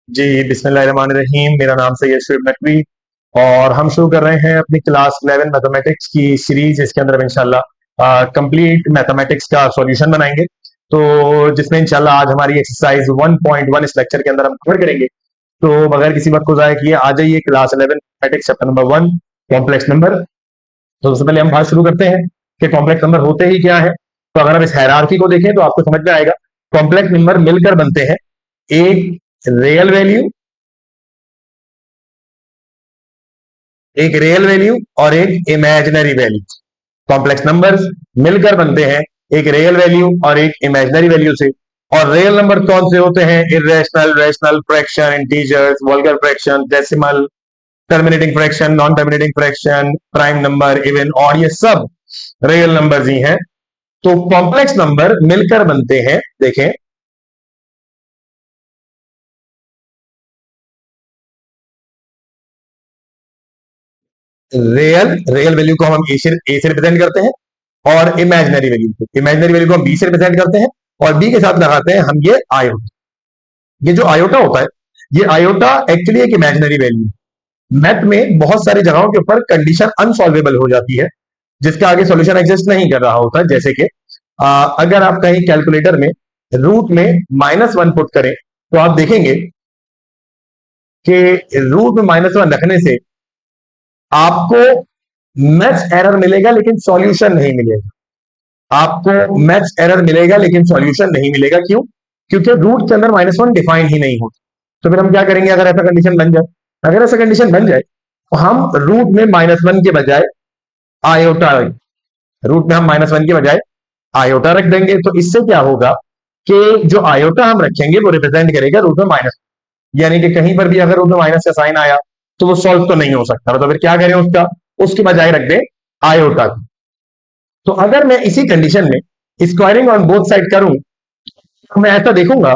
जी, बिस्मिल्लाहिर्रहमानिर्रहीम। मेरा नाम सैयद शुएब नकवी और हम शुरू कर रहे हैं अपनी क्लास 11 मैथमेटिक्स की सीरीज। इसके अंदर हम इंशाल्लाह कंप्लीट मैथमेटिक्स का सॉल्यूशन बनाएंगे। तो जिसमें इंशाल्लाह आज हमारी एक्सरसाइज 1.1 इस लेक्चर के अंदर हम कवर करेंगे। तो बगैर किसी वक्त को ज़ाया किए आ जाइए class 11 mathematics chapter number 1, complex number. तो सबसे पहले हम बात शुरू करते हैं कि कॉम्प्लेक्स नंबर होते ही क्या है। तो अगर हम इस हायरार्की को देखें तो आपको समझ में आएगा। कॉम्प्लेक्स नंबर मिलकर बनते हैं एक रियल वैल्यू, एक रियल वैल्यू और एक इमेजिनरी वैल्यू। कॉम्प्लेक्स नंबर्स मिलकर बनते हैं एक रियल वैल्यू और एक इमेजिनरी वैल्यू से। और रियल नंबर कौन से होते हैं? Irrational, rational, fraction, integers, vulgar fraction, decimal, terminating fraction, non terminating fraction, prime number, even, और ये सब रियल नंबर्स ही हैं। तो कॉम्प्लेक्स नंबर मिलकर बनते हैं, देखें, रियल रियल वैल्यू को हम ए से रिप्रेजेंट करते हैं और इमेजिनरी वैल्यू को हम बी से रिप्रेजेंट करते हैं और बी के साथ लगाते हैं हम ये आयोटा। ये जो आयोटा होता है, ये आयोटा एक्चुअली एक इमेजिनरी वैल्यू। मैथ में बहुत सारी जगहों के ऊपर कंडीशन अनसॉल्वेबल हो जाती है जिसका आगे सॉल्यूशन एग्जिस्ट नहीं कर रहा होता। जैसे कि अगर आप कहीं कैलकुलेटर में रूट में -1 पुट करें तो आप देखेंगे कि रूट में -1 रखने से आपको मैथ्स एरर मिलेगा लेकिन सॉल्यूशन नहीं मिलेगा। आपको मैथ्स एरर मिलेगा लेकिन सॉल्यूशन नहीं मिलेगा। क्यों? क्योंकि रूट के अंदर -1 डिफाइन ही नहीं होता। तो फिर हम क्या करेंगे अगर ऐसा कंडीशन बन जाए? अगर ऐसा कंडीशन बन जाए तो हम रूट में -1 के बजाय आयोटा, रूट में हम -1 के बजाय आयोटा रख देंगे। तो इससे क्या होगा कि जो आयोटा हम रखेंगे वो रिप्रेजेंट करेगा रूट में माइनस, यानी कि कहीं पर भी अगर रूट में माइनस का साइन आया तो वो सॉल्व तो नहीं हो सकता। तो फिर क्या करें उसका? उसके बजाय रख दें आयोटा की। तो अगर मैं इसी कंडीशन में स्क्वायरिंग ऑन बोथ साइड करूं तो मैं ऐसा देखूंगा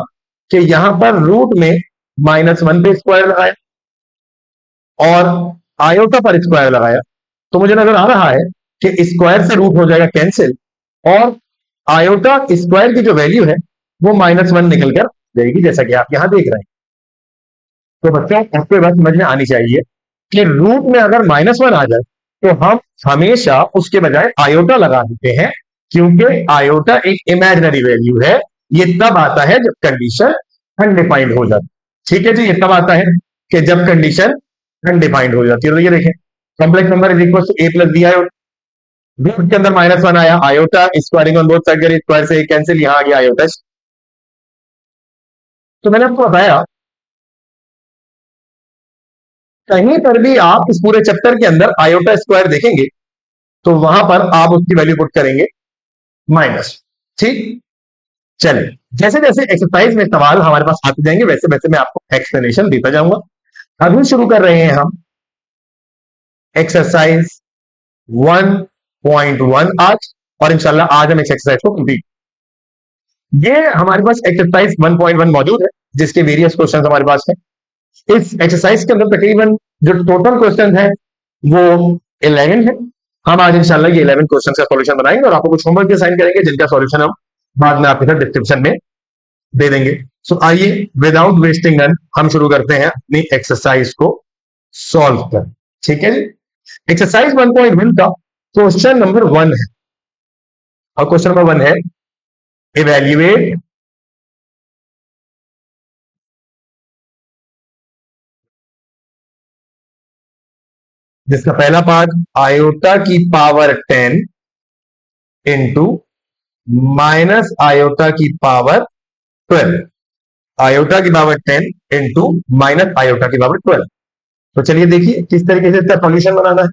कि यहां पर रूट में -1 पे स्क्वायर लगाया और आयोटा पर स्क्वायर लगाया तो मुझे नजर आ रहा है कि स्क्वायर से रूट हो जाएगा कैंसिल और आयोटा स्क्वायर की जो वैल्यू है वो -1 निकल कर जाएगी, जैसा कि आप यहां देख रहे हैं। तो बच्चों आपको बात समझ में आनी चाहिए कि रूट में अगर -1 आ जाए तो हम हमेशा उसके बजाय आयोटा लगा देते हैं, क्योंकि आयोटा एक इमेजिनरी वैल्यू है। ये तब आता है जब कंडीशन अनडिफाइंड हो जाती है। ठीक है जी, ये तब आता है कि जब कंडीशन अनडिफाइंड हो जाती है। तो ये देखें, complex number is equal to a plus b iota. Root के अंदर -1 आया, iota squaring on both side करी, स्क्वायर से कैंसिल, यहां आ गया आयोटा। तो मैंने आपको बताया कहीं पर भी आप इस पूरे चैप्टर के अंदर आयोटा स्क्वायर देखेंगे तो वहां पर आप उसकी वैल्यू पुट करेंगे माइनस। ठीक, चलिए, जैसे जैसे एक्सरसाइज में सवाल हमारे पास आते जाएंगे वैसे वैसे मैं आपको एक्सप्लेनेशन देता जाऊंगा। अभी शुरू कर रहे हैं हम एक्सरसाइज 1.1 आज, और इंशाल्लाह आज हम इस एक्सरसाइज को कंप्लीट। ये हमारे पास एक्सरसाइज 1.1 मौजूद है जिसके वेरियस क्वेश्चन हमारे पास है। इस एक्सरसाइज के अंदर तकरीबन जो टोटल क्वेश्चन है वो 11 है। हम आज इंशाल्लाह ये 11 क्वेश्चन का सॉल्यूशन बनाएंगे और आपको कुछ होमवर्क भी असाइन करेंगे जिनका सॉल्यूशन हम बाद में आपके साथ डिस्क्रिप्शन में दे देंगे। सो आइए विदाउट वेस्टिंग टाइम हम शुरू करते हैं अपनी एक्सरसाइज को सॉल्व कर। ठीक है जी, एक्सरसाइज 1.1 का क्वेश्चन नंबर 1 है और क्वेश्चन नंबर 1 है इवेल्युएट जिसका पहला पार्ट आयोटा की पावर 10 इंटू माइनस आयोटा की पावर 12। आयोटा की पावर 10 इंटू माइनस आयोटा की पावर 12। तो चलिए देखिए किस तरीके से इसका सॉल्यूशन बनाना है।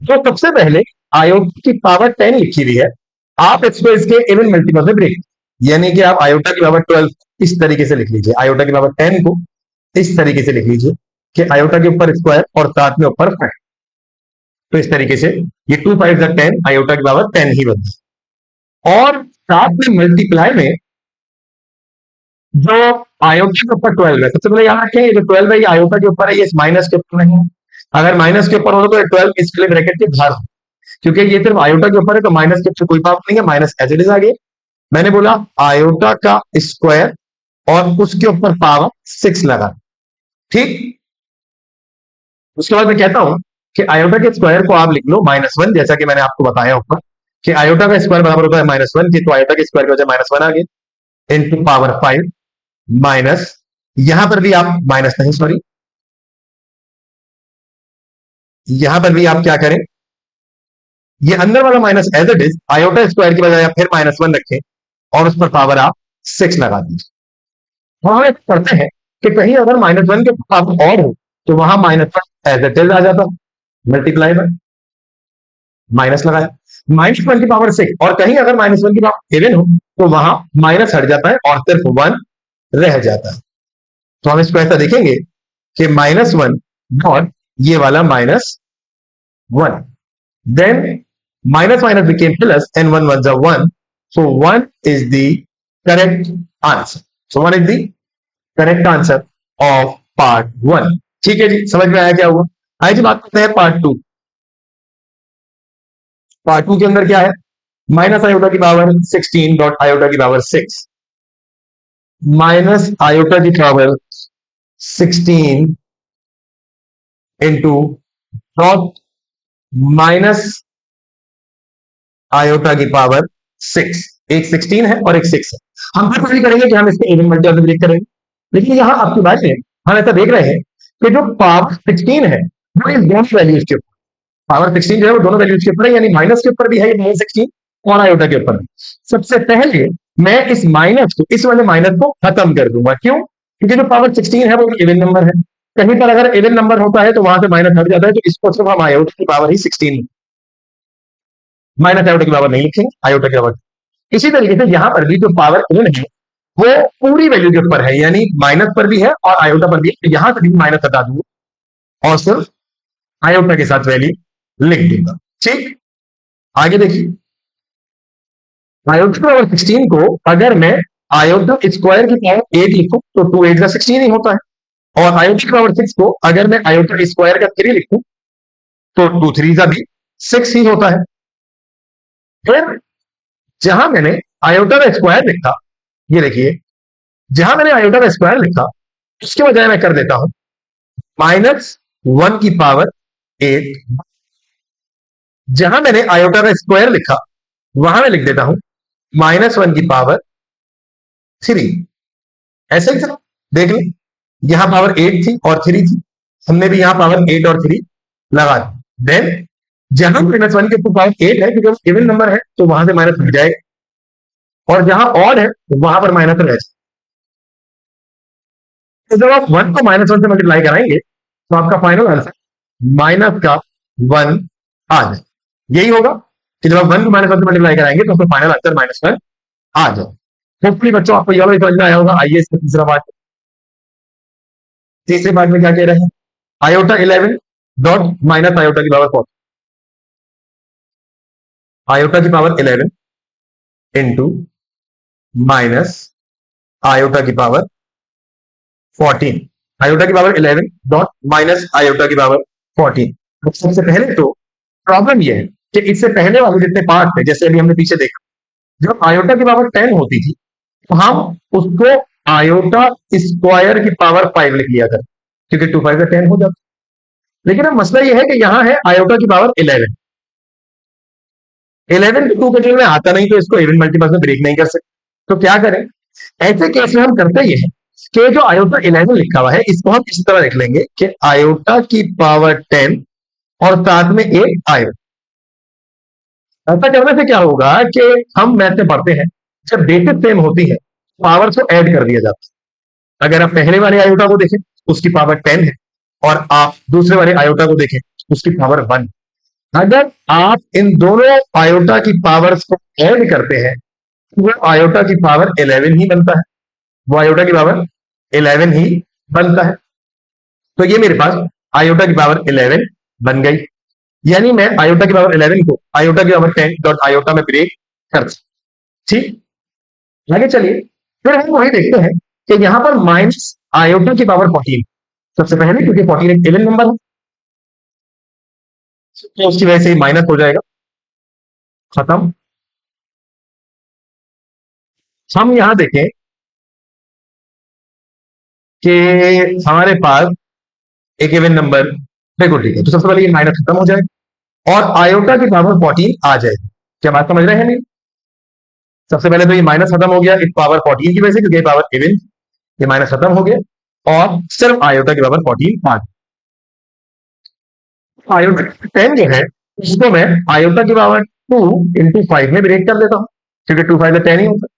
तो सबसे पहले आयोटा की पावर 10 लिखी हुई है, आप इसको इसके इवन मल्टीपल में ब्रेक, यानी कि आप आयोटा की पावर 12 इस तरीके से लिख लीजिए, आयोटा की पावर 10 को इस तरीके से लिख लीजिए कि आयोटा के ऊपर स्क्वायर और साथ में ऊपर 5। तो इस तरीके से ये 2 5 10 आयोटा की पावर 10 ही बनती है। और साथ में मल्टीप्लाई में जो आयोटा के ऊपर 12 है, सबसे पहले याद रखें ये जो 12 है ये आयोटा के ऊपर है, ये माइनस के ऊपर नहीं है। अगर माइनस के ऊपर हो तो 12 इसके ब्रैकेट के बाहर, क्योंकि ये सिर्फ आयोटा के ऊपर है तो माइनस के ऊपर कोई पावर नहीं है, माइनस एज इट इज आ गया। मैंने बोला आयोटा का स्क्वायर और उसके ऊपर पावर 6 लगा, ठीक। उसके बाद मैं कहता हूं कि आयोटा के स्क्वायर को आप लिख लो -1, जैसा कि मैंने आपको बताया ऊपर कि आयोटा का स्क्वायर बराबर होता है -1 की, तो आयोटा के स्क्वायर की वजह -1 आ गया इनटू पावर 5 माइनस, यहां पर भी आप माइनस नहीं, सॉरी, यहां पर भी आप क्या करें, ये अंदर वाला minus as it is, iota square की बजाय आप फिर -1 रखें और उस पर पावर आप 6 लगा दीजिए। तो हम ऐसा करते हैं कि कहीं अगर -1 के पावर और हो तो वहां -1 एज इट इज आ जाता, मल्टीप्लाई बाय, माइनस लगाया, -1 की पावर 6, और कहीं अगर -1 की पावर 7 हो तो वहां माइनस हट जाता है और सिर्फ 1 रह जाता है। तो हम इसको ऐसा देखेंगे कि -1 और ये वाला -1, then minus minus became plus and 1 was a 1, so 1 is the correct answer, so 1 is the correct answer of part 1। ठीक है जी, समझ में आया क्या हुआ। आइए जी बात करते हैं पार्ट 2। पार्ट 2 के अंदर क्या है, माइनस आयोटा की पावर 16 डॉट आयोटा की पावर 6, माइनस आयोटा की power 16 into dot minus iota की पावर 6, एक 16 है और एक 6 है। हम फिर कोशिश करेंगे कि हम इसके इवन मल्टीपल ब्रेक करेंगे, लेकिन यहां आपकी बात है, हम ऐसा देख रहे हैं कि जो पावर 16 है वो इस दोनों वैल्यूज के ऊपर, पावर 16 जो है वो दोनों वैल्यूज के ऊपर है, यानी माइनस के ऊपर भी है ये 16 और आयोटा के ऊपर भी। सबसे पहले मैं इस माइनस को, इस वाले माइनस को खत्म कर दूंगा, क्यों, क्योंकि जो पावर 16 है वो इवन नंबर है, कहीं पर अगर इवन नंबर होता है तो वहां से माइनस हट जाता है, तो इसको सिर्फ हम आयोटा की पावर ही 16, माइनस आयोटा की पावर नहीं लिखेंगे, आयोटा की पावर। इसी तरीके से यहां पर भी जो पावर इवन है वो पूरी वैल्यू के ऊपर है, यानी माइनस पर भी है और आयोटा पर भी है, तो यहां से भी माइनस हटा दूंगा और सिर्फ आयोटा के साथ वैल्यू लिख दूंगा, ठीक। आगे देखिए, आयोटा पावर 16 को अगर मैं आयोटा स्क्वायर की पावर 8 लिखूं तो 2 8 का 16 ही होता है, और आयोटा की पावर 6 को अगर मैं आयोटा स्क्वायर का 3 लिखूं तो 2 3 का भी 6 ही होता है। फिर जहां मैंने आयोटा का स्क्वायर लिखा, ये देखिए, जहां मैंने आयोटा का स्क्वायर लिखा उसके बजाय मैं कर देता हूं -1 की पावर 8, जहां मैंने आयोटा का स्क्वायर लिखा वहां मैं लिख देता हूं -1 की पावर 3। ऐसे ही चलो देख लें, यहां पावर 8 थी और 3 थी, हमने भी यहां पावर 8 और 3 लगा दी, देन जहां -1 के ऊपर पावर 8 है क्योंकि इवन नंबर है तो वहां से माइनस हट जाएगा, और जहां ऑड है तो वहां पर माइनस रह जाएगा। तो जब आप 1 को -1 से मल्टीप्लाई कराएंगे तो आपका फाइनल आंसर माइनस का 1 आ जाए, यही होगा कि जब आप 1 को -1 से मल्टीप्लाई कराएंगे तो आपका फाइनल आंसर -1 आ जाए। होपफुली बच्चों आपको यह समझ में आया होगा। आइए इसका तीसरा पार्ट, तीसरे पार्ट में क्या कह रहे हैं, आयोटा 11 डॉट माइनस आयोटा की पावर 4, आयोटा की पावर 11 इंटू माइनस आयोटा की पावर 14, आयोटा की पावर 11 डॉट माइनस आयोटा की पावर 14। अब सबसे पहले तो प्रॉब्लम यह है कि इससे पहले वाले जितने पार्ट थे, जैसे अभी हमने पीछे देखा, जब आयोटा की पावर 10 होती थी तो हम उसको आयोटा स्क्वायर की पावर 5 लिख लिया करते, क्योंकि 2 5 का 10 हो जाता। लेकिन अब मसला यह है कि यहां है आयोटा की पावर 11, 11 टू के में आता नहीं तो इसको इवन मल्टीपल में ब्रेक नहीं कर सकते, तो क्या करें, ऐसे केस में हम करते ये हैं कि जो आयोटा 11 लिखा हुआ है इसको हम इस तरह लिख लेंगे कि आयोटा की पावर 10 और साथ में एक आयोटा। ऐसा करने से क्या होगा कि हम मैथ में पढ़ते हैं जब बेसिस सेम होती है पावर को ऐड कर दिया जाता है। अगर आप पहले वाले आयोटा को देखें उसकी पावर 10 है और आप दूसरे वाले आयोटा को देखें उसकी पावर 1, अगर आप इन दोनों आयोटा की पावर्स को ऐड करते हैं तो वो आयोटा की पावर 11 ही बनता है, वो आयोटा की पावर 11 ही बनता है। तो ये मेरे पास आयोटा की पावर 11 बन गई, यानी मैं आयोटा की पावर 11 को आयोटा की पावर 10 डॉट आयोटा में ब्रेक कर, ठीक। आगे चलिए, फिर हम वही देखते हैं कि यहां पर माइनस आयोटा की पावर 14, सबसे पहले क्योंकि 14 एक इवन नंबर है तो उसकी वजह से माइनस हो जाएगा, खत्म। हम यहां देखें कि हमारे पास एक इवन नंबर, देखो ठीक है, तो सबसे पहले ये माइनस खत्म हो जाएगा और आयोटा की पावर 14 आ जाएगी। क्या बात समझ रहे हैं नहीं? सबसे पहले तो ये माइनस खत्म हो गया इस पावर 14 की वजह से, क्योंकि पावर इवन, ये माइनस खत्म हो गया और सिर्फ आयोटा की पावर 14 आ गई। आयोटा 10 जो है उसको मैं आयोटा की पावर 2 इंटू 5 में ब्रेक कर देता हूं, क्योंकि 2 5 10 ही होता है,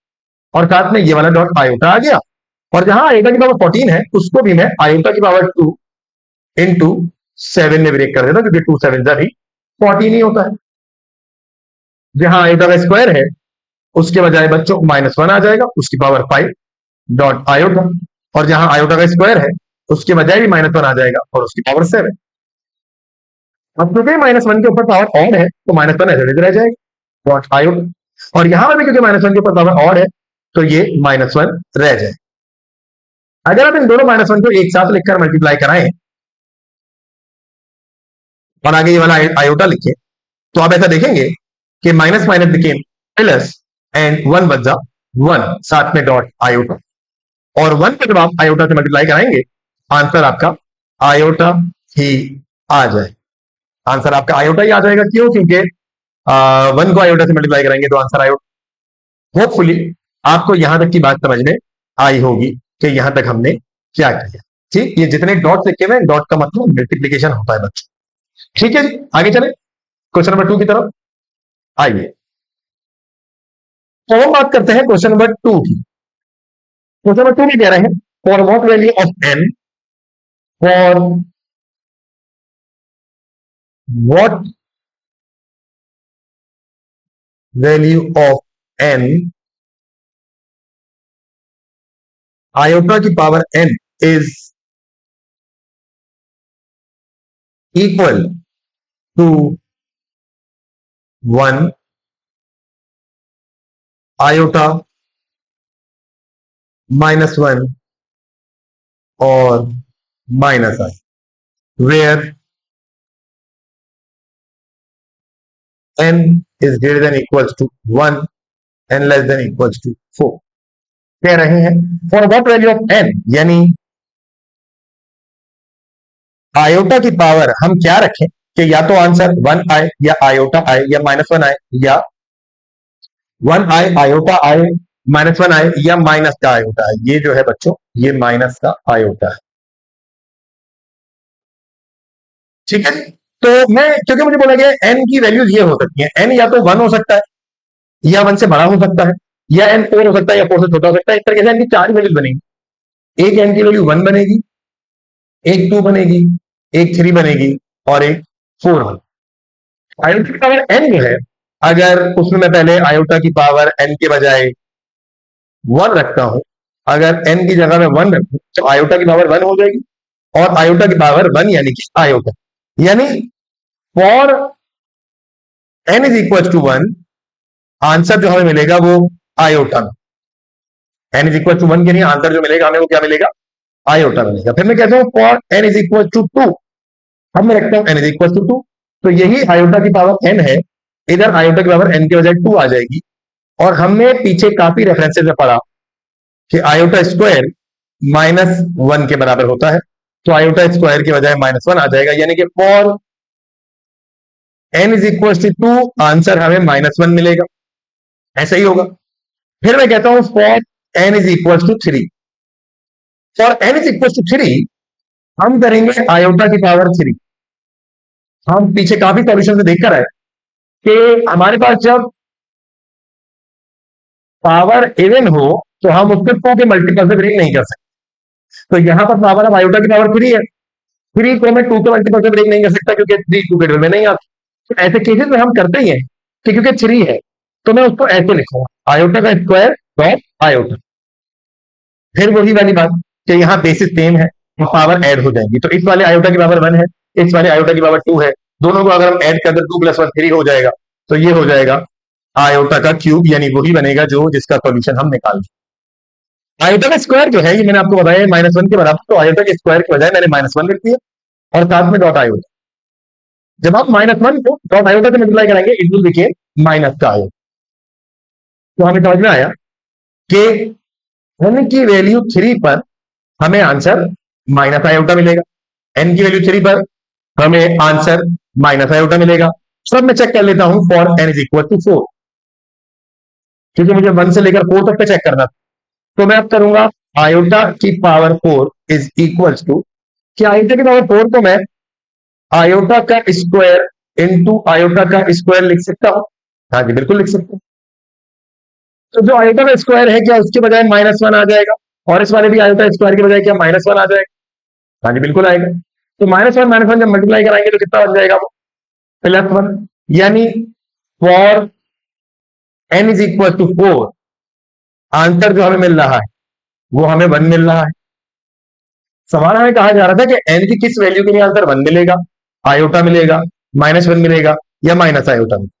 और साथ में ये वाला डॉट आयोटा आ गया। और जहां आयोटा की पावर 14 है उसको भी मैं आयोटा की पावर 2 इंटू 7 में ब्रेक कर देता हूं, क्योंकि 2 7 भी 14 ही होता है। जहां आयोटा का स्क्वायर है उसके बजाय बच्चों -1 आ जाएगा, उसकी पावर 5 डॉट आयोटा, और जहां आयोटा का स्क्वायर है उसके बजाय भी -1 आ जाएगा और उसकी पावर 7। अब क्योंकि -1 के ऊपर पावर ऑड है तो -1 ऐसे रह जाएगा डॉट आयोटा, और यहां पर भी क्योंकि -1 के ऊपर पावर ऑड है तो ये -1 रह जाए। अगर आप इन दोनों -1 को एक साथ लिखकर मल्टीप्लाई कराएं और आगे ये वाला आयोटा लिखें, तो आप ऐसा देखेंगे कि minus minus became plus and 1 बच जा 1, साथ में डॉट आयोटा, और 1 को जब आप आयोटा से मल्टीप्लाई कराएंगे आंसर आपका आयोटा ही आ जाए। आंसर आपका आयोटा ही आ जाएगा। क्यों? क्योंकि 1 को आयोटा से मल्टीप्लाई कराएंगे तो आंसर आयोटा। होपफुली आपको यहां तक की बात समझ में आई होगी कि यहां तक हमने क्या किया। ठीक, ये जितने डॉट लिखे हुए डॉट का मतलब मल्टीप्लीकेशन होता है बच्चों। ठीक है जी, आगे चले क्वेश्चन नंबर 2 की तरफ आइए। तो हम बात करते हैं क्वेश्चन नंबर 2 की। क्वेश्चन नंबर 2 में कह रहे हैं for what value of n, for what value of n iota की power n is equal to 1 iota -1 और -i, where n is greater than equals to 1 and less than equals to 4। कह रहे हैं for what value of n, यानी iota की power हम क्या रखें कि या तो आंसर 1 आए या आयोटा आए या -1 आए या 1 आए आयोटा आए -1 आए या माइनस का आयोटा आए। ये जो है बच्चों ये माइनस का आयोटा है। ठीक है, तो मैं क्योंकि मुझे बोला गया एन की वैल्यूज ये हो सकती है, एन या तो 1 हो सकता है या 1 से बड़ा हो सकता है, या एन 4 हो सकता है या 4 से छोटा हो सकता है। इस तरीके से एन की 4 वैल्यूज बनेगी। एक एन की वैल्यू 1 बनेगी, एक 2 बनेगी, एक 3 बनेगी और एक 4 बनेगी। आयोटा की पावर एन जो है, अगर उसमें मैं पहले आयोटा की पावर एन के बजाय 1 रखता हूं, अगर एन की जगह में 1 रखूं तो आयोटा की पावर 1 हो जाएगी, और आयोटा की पावर 1 यानी कि आयोटा, यानी for n is equal to 1 answer जो हमें मिलेगा वो आयोटा में, एन इज इक्वल टू 1 के लिए आंसर जो मिलेगा हमें वो क्या मिलेगा? आयोटा मिलेगा। फिर मैं कहता हूं for n is equal to 2, अब मैं रखता हूं एन इज इक्वल टू 2, तो यही आयोटा की पावर एन है, इधर आयोटा की पावर एन के बजाय 2 आ जाएगी। और हमने पीछे काफी रेफरेंसेस में पढ़ा कि आयोटा स्क्वायर -1 के बराबर होता है, तो आयोटा स्क्वायर के बजाय -1 आ जाएगा, यानी कि for n is equal to 2 answer हमें -1 मिलेगा। ऐसा ही होगा। फिर मैं कहता हूं for n is equal to 3, for n is equal to 3 हम करेंगे आयोटा की पावर 3। हम पीछे काफी सॉल्यूशन से देखकर आए कि हमारे पास जब पावर इवन हो तो हम उसको 2 के मल्टीपल से ब्रेक नहीं कर सकते। तो यहां पर पावर ऑफ आयोटा की पावर 3 है, 3 को मैं 2 के मल्टीपल से ब्रेक नहीं कर सकता क्योंकि 3 2 के टेबल में नहीं आता। तो ऐसे केसेस में हम करते ही हैं कि क्योंकि 3 है तो मैं उसको ऐसे लिखूंगा आयोटा का स्क्वायर डॉट आयोटा। फिर वही वाली बात कि यहाँ बेसिस सेम है तो पावर ऐड हो जाएगी, तो इस वाले आयोटा की पावर 1 है, इस वाले आयोटा की पावर 2 है, दोनों को अगर हम ऐड कर दें 2 + 1 3 हो जाएगा, तो ये हो जाएगा आयोटा का क्यूब, यानी वही बनेगा जो जिसका सॉल्यूशन हम निकाल। आयोटा का स्क्वायर जो है ये मैंने आपको बताया -1 के बराबर, तो आयोटा के स्क्वायर के बजाय मैंने -1 लिख दिया और साथ में डॉट आयोटा। जब आप -1 को डॉट आयोटा से मल्टीप्लाई कराएंगे इट विल बिकेम माइनस का आयोटा। तो हमें समझ में आया कि n की वैल्यू 3 पर हमें आंसर माइनस आयोटा मिलेगा। एन की वैल्यू 3 पर हमें आंसर माइनस आयोटा मिलेगा। सब मैं चेक कर लेता हूं for n is equal to 4, क्योंकि मुझे 1 से लेकर 4 तक पे चेक करना था। तो मैं अब करूंगा आयोटा की पावर 4 इज इक्वल टू, क्या आयोटा की पावर 4 को मैं आयोटा का स्क्वायर इंटू आयोटा का स्क्वायर लिख सकता हूं? हाँ जी, बिल्कुल लिख सकते हैं। तो जो आयोटा का स्क्वायर है, क्या उसके बजाय -1 आ जाएगा? और इस वाले भी आयोटा स्क्वायर के बजाय क्या -1 आ जाएगा? हाँ जी, बिल्कुल आएगा। तो -1 जब मल्टीप्लाई कराएंगे तो कितना बन जाएगा वो? +1। यानी for n is equal to 4, answer जो हमें मिल रहा है वो हमें 1 मिल रहा है। सवाल हमें कहा जा रहा था कि n की किस वैल्यू के लिए आंसर 1 मिलेगा, आयोटा मिलेगा, -1 मिलेगा या माइनस आयोटा मिलेगा।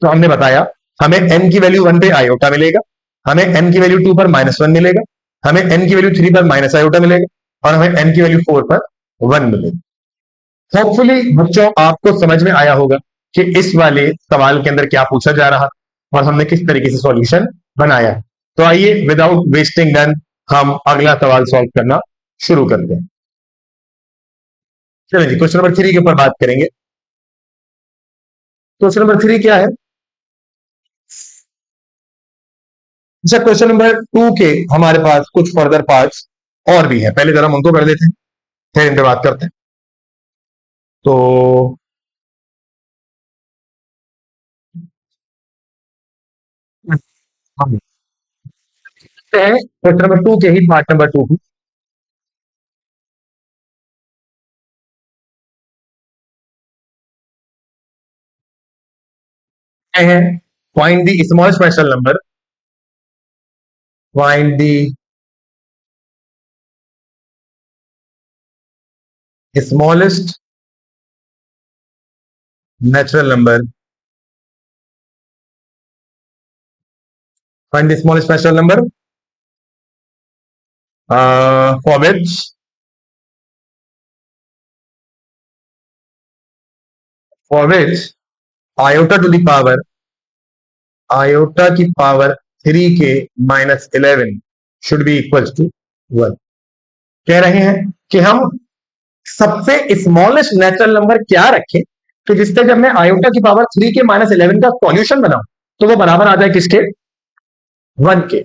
तो हमने बताया हमें n की वैल्यू 1 पे आयोटा मिलेगा, हमें n की वैल्यू 2 पर -1 मिलेगा, हमें n की वैल्यू 3 पर माइनस आयोटा मिलेगा और हमें n की वैल्यू 4 पर 1 मिलेगा। होपफुली बच्चों आपको समझ में आया होगा कि इस वाले सवाल के अंदर क्या पूछा जा रहा और हमने किस तरीके से सॉल्यूशन बनाया। तो आइए विदाउट वेस्टिंग टाइम हम अगला सवाल सॉल्व करना शुरू करते हैं। चलिए जी, क्वेश्चन नंबर 3 के ऊपर बात करेंगे। क्वेश्चन नंबर 3 क्या है? अच्छा, क्वेश्चन नंबर 2 के हमारे पास कुछ फर्दर पार्ट्स और भी हैं, पहले जरा हम उनको कर लेते हैं, फिर इन पे बात करते हैं। तो हम देखते हैं क्वेश्चन नंबर 2 के ही पार्ट नंबर 2 है। Find the smallest natural number, find the smallest natural number, find the smallest natural number for which iota to the power, iota की पावर 3 के -11 शुड बी इक्वल टू 1। कह रहे हैं कि हम सबसे स्मॉलेस्ट नेचुरल नंबर क्या रखें कि जिससे जब मैं आयोटा की पावर 3 के -11 का सॉल्यूशन बनाऊं तो वो बराबर आ जाए किसके? 1 के।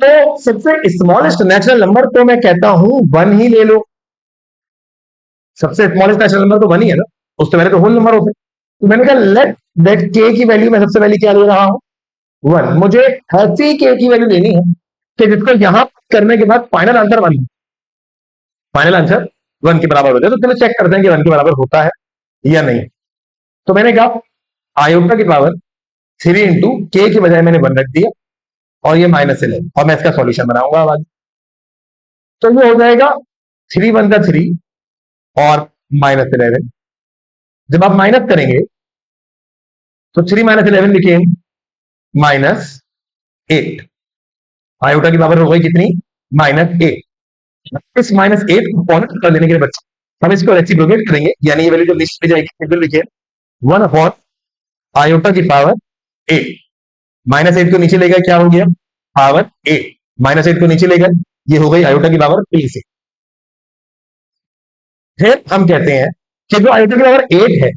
तो सबसे स्मॉलेस्ट नेचुरल नंबर तो मैं कहता हूं 1 ही ले लो। सबसे स्मॉलेस्ट नेचुरल नंबर तो 1 ही है ना, उससे पहले तो होल नंबर होते। तो मैंने कहा लेट दैट के की वैल्यू, मैं सबसे पहले क्या ले रहा हूं? 1। मुझे ऐसी के की वैल्यू लेनी है कि जिसको यहां करने के बाद फाइनल आंसर 1, फाइनल आंसर 1 के बराबर हो जाए। तो चलो चेक करते हैं कि 1 के बराबर होता है या नहीं। तो मैंने कहा आयोटा की पावर 3 इंटू के की बजाय मैंने 1 रख दिया और ये -11, और मैं इसका सॉल्यूशन बनाऊंगा आज। तो ये हो जाएगा 3 × 1 = 3 और -11। जब आप माइनस करेंगे तो 3 - 11 बिकेम -8। आयोटा की पावर हो गई कितनी? -8। इस -8 को कॉन्स्ट कर देने के लिए बच्चे हम इसको रेसिप्रोकेट करेंगे, यानी ये वैल्यू जो लिस्ट में जाएगी it will became 1 upon iota की पावर 8। -8 को नीचे ले गए, क्या हो गया? पावर 8। -8 को नीचे ले गए, ये हो गई आयोटा की पावर 3 से। फिर हम कहते हैं कि जो आयोटा की पावर 8 है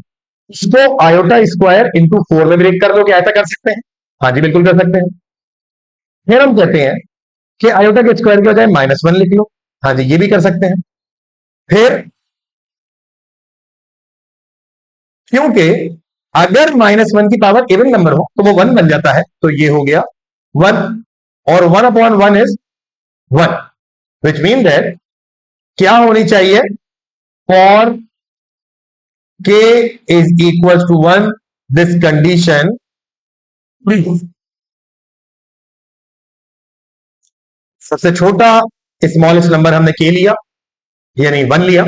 उसको आयोटा स्क्वायर इंटू 4 में ब्रेक कर दो, क्या ऐसा कर सकते हैं? हाँ जी, बिल्कुल कर सकते हैं। फिर हम कहते हैं कि आयोटा के स्क्वायर की बजाय -1 लिख लो, हाँ जी, ये भी कर सकते हैं। फिर क्योंकि अगर -1 की पावर इवन नंबर हो तो वो 1 बन जाता है, तो ये हो गया 1, और 1/1 इज 1, विच मीन दैट क्या होनी चाहिए? For k is equal to 1, this condition please. सबसे छोटा स्मॉलेस्ट नंबर हमने k लिया, यानी 1 लिया,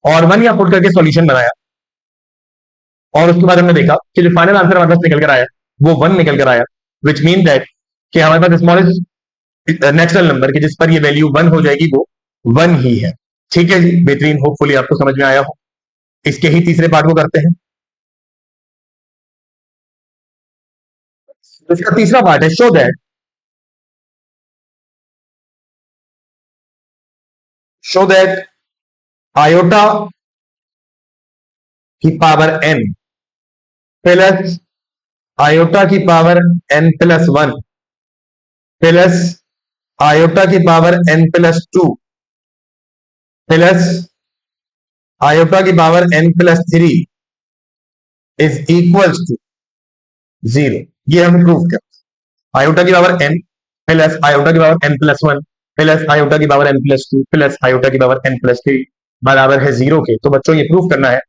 और 1 या पुट करके सॉल्यूशन बनाया, और उसके बाद हमने देखा कि जो फाइनल आंसर हमारे पास निकल कर आया वो 1 निकल कर आया, विच मीन दैट कि हमारे पास स्मॉलेस्ट नेचुरल नंबर की जिस पर ये वैल्यू 1 हो जाएगी वो 1 ही है। ठीक है जी, बेहतरीन, होपफुली आपको समझ में आया हो। इसके ही तीसरे पार्ट को करते हैं। तो इसका तीसरा पार्ट है show that show that iota की पावर n प्लस आयोटा की power n plus one plus iota की power n plus two plus iota की power n plus three is equals to zero. ये हमने प्रूव किया। Iota की power n plus iota की power n plus one plus iota की power n plus two plus iota की power n plus three बराबर है जीरो के। तो बच्चों ये प्रूव करना है।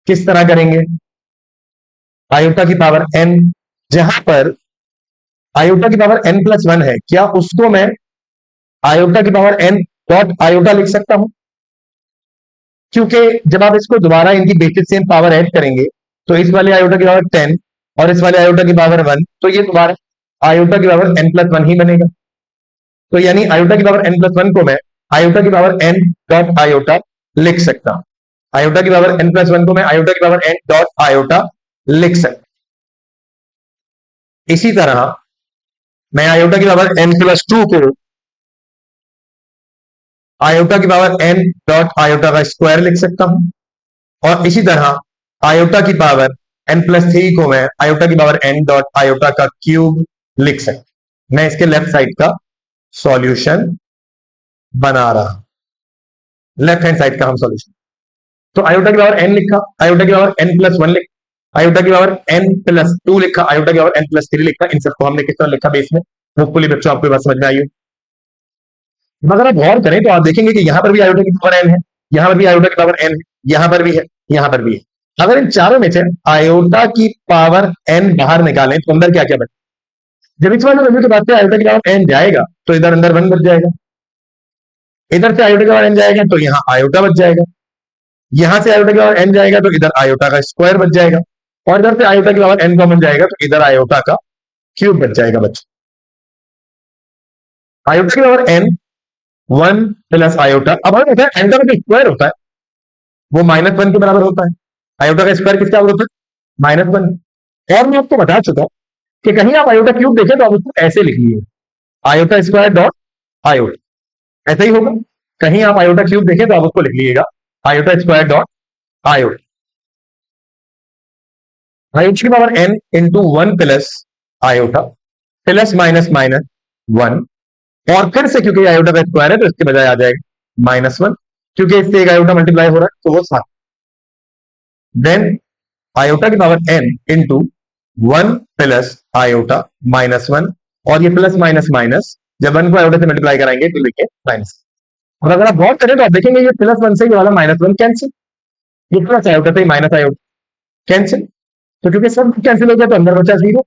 किस तरह करेंगे? आयोटा की पावर n, जहां पर आयोटा की पावर n प्लस वन है, क्या उसको मैं आयोटा की पावर n डॉट आयोटा लिख सकता हूं? क्योंकि जब आप इसको दोबारा इनकी बेसिस सेम पावर ऐड करेंगे तो इस वाले आयोटा की पावर 10 और इस वाले आयोटा की पावर 1, तो ये दोबारा आयोटा की पावर n प्लस वन ही बनेगा। तो यानी आयोटा की पावर n प्लस वन को मैं आयोटा की पावर n डॉट आयोटा लिख सकता हूं। आयोटा की पावर n प्लस वन को मैं आयोटा की पावर n डॉट आयोटा लिख सकता हूं। इसी तरह मैं आयोटा की पावर n प्लस टू को आयोटा की पावर n डॉट आयोटा का स्क्वायर लिख सकता हूं। और इसी तरह आयोटा की पावर n प्लस थ्री को मैं आयोटा की पावर n डॉट आयोटा का क्यूब लिख सकता हूं। मैं इसके लेफ्ट साइड का सॉल्यूशन बना रहा हूं, लेफ्ट हैंड साइड का हम सॉल्यूशन। तो आयोटा की पावर n लिखा, आयोटा की पावर n प्लस वन लिखा, आयोटा की पावर n प्लस टू लिखा, आयोटा की पावर n प्लस थ्री लिखा। इन सबको हमने किस तरह लिखा बेस में? होपफुली बच्चों आपको बात समझ में आई हो। अगर आप गौर करें तो आप देखेंगे कि यहां पर भी आयोटा की पावर n है, यहां पर भी आयोटा की पावर n है, यहां पर भी है, यहां पर भी है। अगर इन चारों में से आयोटा की पावर n बाहर निकालें तो अंदर क्या क्या बचे? जब इस वाले वैल्यू के बाद से आयोटा की पावर n जाएगा तो इधर अंदर वन बच जाएगा, इधर से आयोटा की पावर n जाएगा तो यहाँ आयोटा बच जाएगा, यहां से आयोटा की पावर n जाएगा तो इधर आयोटा का स्क्वायर बच जाएगा, और इधर से आयोटा की पावर n कॉमन जाएगा तो इधर आयोटा का क्यूब बच जाएगा। बच्चों आयोटा की power n one plus iota, अब हमें पता है एन का जो स्क्वायर होता है वो माइनस वन के बराबर होता है। आयोटा का स्क्वायर किसका होता है? Minus one. और मैं आपको बता चुका कि कहीं आप आयोटा क्यूब देखें तो आप उसको ऐसे लिख लीजिए, आयोटा स्क्वायर डॉट आयोटा, ऐसा ही होगा। कहीं आप आयोटा क्यूब देखें तो आप उसको लिख लीजिएगा iota square dot iota. Iota की power n into one plus iota plus minus minus one, और फिर से क्योंकि आयोटा का स्क्वायर है तो इसके बजाय आ जाएगा माइनस वन, क्योंकि इससे एक आयोटा मल्टीप्लाई हो रहा है तो वो सात। देन आयोटा की power n into one plus iota minus one, और ये प्लस माइनस माइनस जब वन को आयोटा से मल्टीप्लाई कराएंगे तो लिखे माइनस। और अगर आप गौर करें तो आप देखेंगे ये प्लस वन से ये वाला माइनस वन कैंसिल, ये प्लस आयोटा से माइनस आयोटा कैंसिल। तो क्योंकि सब कैंसिल हो गया तो अंदर बचा जीरो,